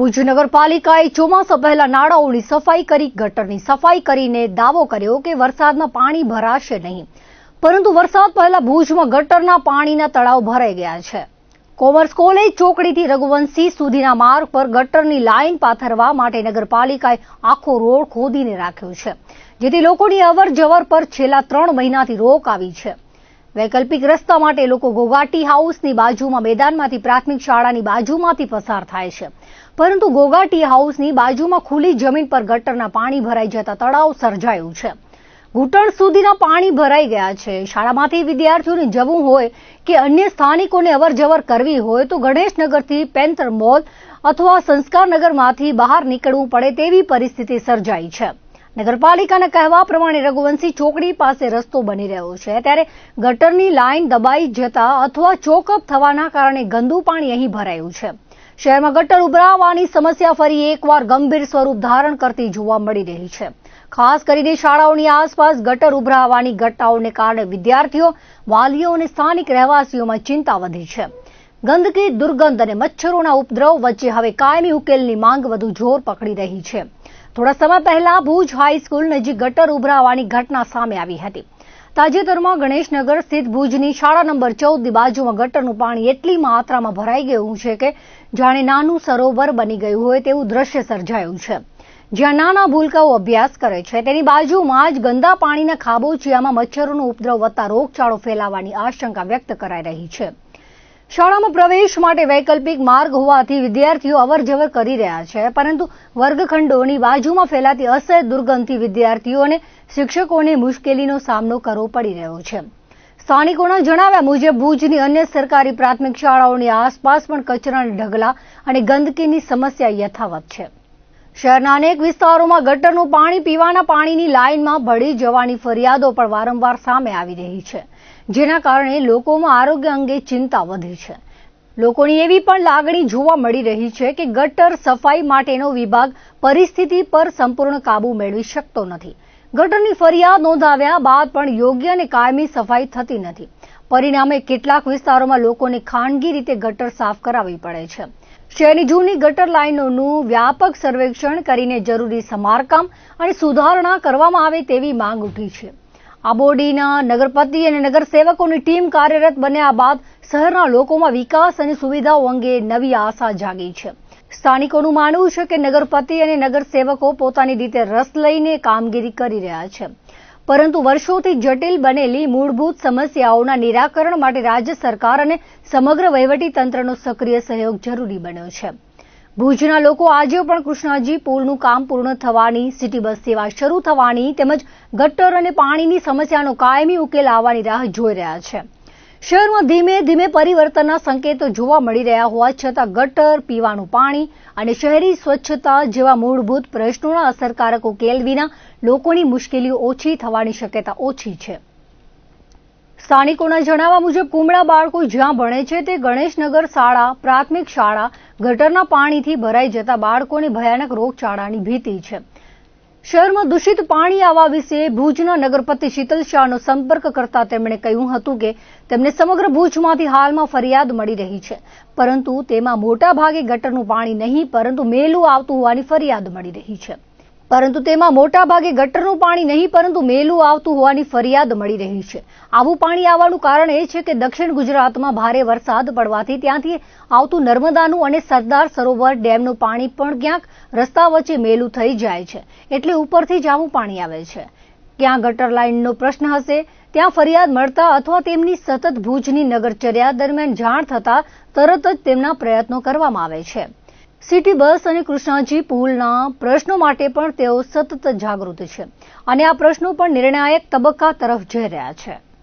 ભુજ નગરપાલિકાએ ચોમાસા પહેલા નાળાઓની સફાઈ કરી ગટરની સફાઈ કરીને દાવો કર્યો કે વરસાદમાં પાણી ભરાશે નહીં, પરંતુ વરસાદ પહેલા ભુજમાં ગટરના પાણીના તળાવ ભરાઈ ગયા છે। કોમર્સ કોલેજ ચોકડીથી રઘુવંશી સુધીના માર્ગ પર ગટરની લાઇન પાથરવા માટે નગરપાલિકાએ આખો રોડ ખોદીને રાખ્યો છે, જેથી લોકોની અવરજવર પર છેલ્લા 3 મહિનાથી રોક આવી છે। વૈકલ્પિક રસ્તા માટે લોકો ગોગાટી હાઉસની બાજુમાં મેદાનમાંથી પ્રાથમિક શાળાની બાજુમાંથી પસાર થાય છે, પરંતુ ગોગાટી હાઉસની બાજુમાં ખુલ્લી જમીન પર ગટરના પાણી ભરાઈ જતા તળાવ સર્જાયું છે। ઘૂંટણ સુધીના પાણી ભરાઈ ગયા છે। શાળામાંથી વિદ્યાર્થીઓને જવું હોય કે અન્ય સ્થાનિકોને અવરજવર કરવી હોય તો ગણેશનગરથી પેન્થર મોલ અથવા સંસ્કારનગરમાંથી બહાર નીકળવું પડે તેવી પરિસ્થિતિ સર્જાઈ છે। નગરપાલિકાના કહેવા પ્રમાણે રઘુવંશી ચોકડી પાસે રસ્તો બની રહ્યો છે, ત્યારે ગટરની લાઇન દબાઈ જતા અથવા ચોકઅપ થવાના કારણે ગંદુ પાણી અહીં ભરાયું છે। શહેરમાં ગટર ઉભરાવાની સમસ્યા ફરી એકવાર ગંભીર સ્વરૂપ ધારણ કરતી જોવા મળી રહી છે। ખાસ કરીને શાળાઓની આસપાસ ગટર ઉભરાવાની ઘટનાઓને કારણે વિદ્યાર્થીઓ, વાલીઓ અને સ્થાનિક રહેવાસીઓમાં ચિંતા વધી છે। ગંદકી, દુર્ગંધ અને મચ્છરોના ઉપદ્રવ વચ્ચે હવે કાયમી ઉકેલની માંગ વધુ જોર પકડી રહી છે। થોડા સમય પહેલા ભુજ હાઈસ્કૂલ નજીક ગટર ઉભરાવાની ઘટના સામે આવી હતી। તાજેતરમાં ગણેશનગર સ્થિત ભુજની શાળા નંબર 14 ની બાજુમાં ગટરનું પાણી એટલી માત્રામાં ભરાઈ ગયું છે કે જાણે નાનું સરોવર બની ગયું હોય તેવું દ્રશ્ય સર્જાયું છે, જ્યાં નાના ભૂલકાઓ અભ્યાસ કરે છે તેની બાજુમાં જ ગંદા પાણીના ખાબોચિયામાં મચ્છરોનો ઉપદ્રવ વધતા રોગચાળો ફેલાવાની આશંકા વ્યક્ત કરાઈ રહી છે। શાળામાં પ્રવેશ માટે વૈકલ્પિક માર્ગ હોવાથી વિદ્યાર્થીઓ અવરજવર કરી રહ્યા છે, પરંતુ વર્ગખંડોની બાજુમાં ફેલાતી અસહ્ય દુર્ગંધથી વિદ્યાર્થીઓ અને શિક્ષકોને મુશ્કેલીનો સામનો કરવો પડી રહ્યો છે। સ્થાનિકોના જણાવ્યા મુજબ ભુજની અન્ય સરકારી પ્રાથમિક શાળાઓની આસપાસ પણ કચરાના ઢગલા અને ગંદકીની સમસ્યા યથાવત છે। શહેરના અનેક વિસ્તારોમાં ગટરનું પાણી પીવાના પાણીની લાઇનમાં ભળી જવાની ફરિયાદો પણ વારંવાર સામે આવી રહી છે, જેના કારણે લોકોમાં આરોગ્ય અંગે ચિંતા વધી છે। લોકોની એવી પણ લાગણી જોવા મળી રહી છે કે ગટર સફાઈ માટેનો વિભાગ પરિસ્થિતિ પર સંપૂર્ણ કાબુ મેળવી શકતો નથી। ગટરની ફરિયાદ નોંધાવ્યા બાદ પણ યોગ્ય અને કાયમી સફાઈ થતી નથી। પરિણામે કેટલાક વિસ્તારોમાં લોકોને ખાનગી રીતે ગટર સાફ કરાવવી પડે છે। શહેરની જૂની ગટર લાઇનોનું વ્યાપક સર્વેક્ષણ કરીને જરૂરી સમારકામ અને સુધારણા કરવામાં આવે તેવી માંગ ઉઠી છે। આબોડીના નગરપતિ અને નગરસેવકોની ટીમ કાર્યરત બન્યા બાદ શહેરના લોકોમાં વિકાસ અને સુવિધાઓ અંગે નવી આશા જાગી છે। સ્થાનિકોનું માનવું છે કે નગરપતિ અને નગરસેવકો પોતાની રીતે રસ લઈને કામગીરી કરી રહ્યા છે, પરંતુ વર્ષોથી જટિલ બનેલી મૂળભૂત સમસ્યાઓના નિરાકરણ માટે રાજ્ય સરકાર અને સમગ્ર વહીવટીતંત્રનો સક્રિય સહયોગ જરૂરી બન્યો છે। ભુજના લોકો આજે પણ કૃષ્ણાજી પુલનું કામ પૂર્ણ થવાની, સિટી બસ સેવા શરૂ થવાની તેમજ ગટર અને પાણીની સમસ્યાનો કાયમી ઉકેલ આવવાની રાહ જોઈ રહ્યા છે। શહેરમાં ધીમે ધીમે પરિવર્તનના સંકેતો જોવા મળી રહ્યા હોવા છતાં ગટર, પીવાનું પાણી અને શહેરી સ્વચ્છતા જેવા મૂળભૂત પ્રશ્નોના અસરકારક ઉકેલ વિના લોકોની મુશ્કેલીઓ ઓછી થવાની શક્યતા ઓછી છે। સ્થાનિકોના જણાવ્યા મુજબ કુમળા બાળકો જ્યાં ભણે છે તે ગણેશનગર શાળા, પ્રાથમિક શાળા ગટરના પાણીથી ભરાઈ જતા બાળકોને ભયાનક રોગચાળાની ભીતિ છે। શહેરમાં દૂષિત પાણી આવવા વિશે ભુજના નગરપતિ શીતલ શાહનો સંપર્ક કરતા તેમણે કહ્યું હતું કે તેમને સમગ્ર ભુજમાંથી હાલમાં ફરિયાદ મળી રહી છે, પરંતુ તેમાં મોટા ભાગે ગટરનું પાણી નહીં પરંતુ મેલું આવતું હોવાની ફરિયાદ મળી રહી છે। આવું પાણી આવવાનું કારણ એ છે કે દક્ષિણ ગુજરાતમાં ભારે વરસાદ પડવાથી ત્યાંથી આવતું નર્મદાનું અને સરદાર સરોવર ડેમનું પાણી પણ ક્યાંક રસ્તા વચ્ચે મેલું થઈ જાય છે, એટલે ઉપરથી જ આવું પાણી આવે છે। ક્યાં ગટર લાઇનનો પ્રશ્ન હશે ત્યાં ફરિયાદ મળતા અથવા તેમની સતત ભુજની નગરચર્યા દરમિયાન જાણ થતા તરત જ તેમના પ્રયત્નો કરવામાં આવે છે। સિટી બસ અને કૃષ્ણાજી પુલના પ્રશ્નો માટે પણ તેઓ સતત જાગૃત છે અને આ પ્રશ્નો પણ નિર્ણાયક તબક્કા તરફ જઈ રહ્યા છે।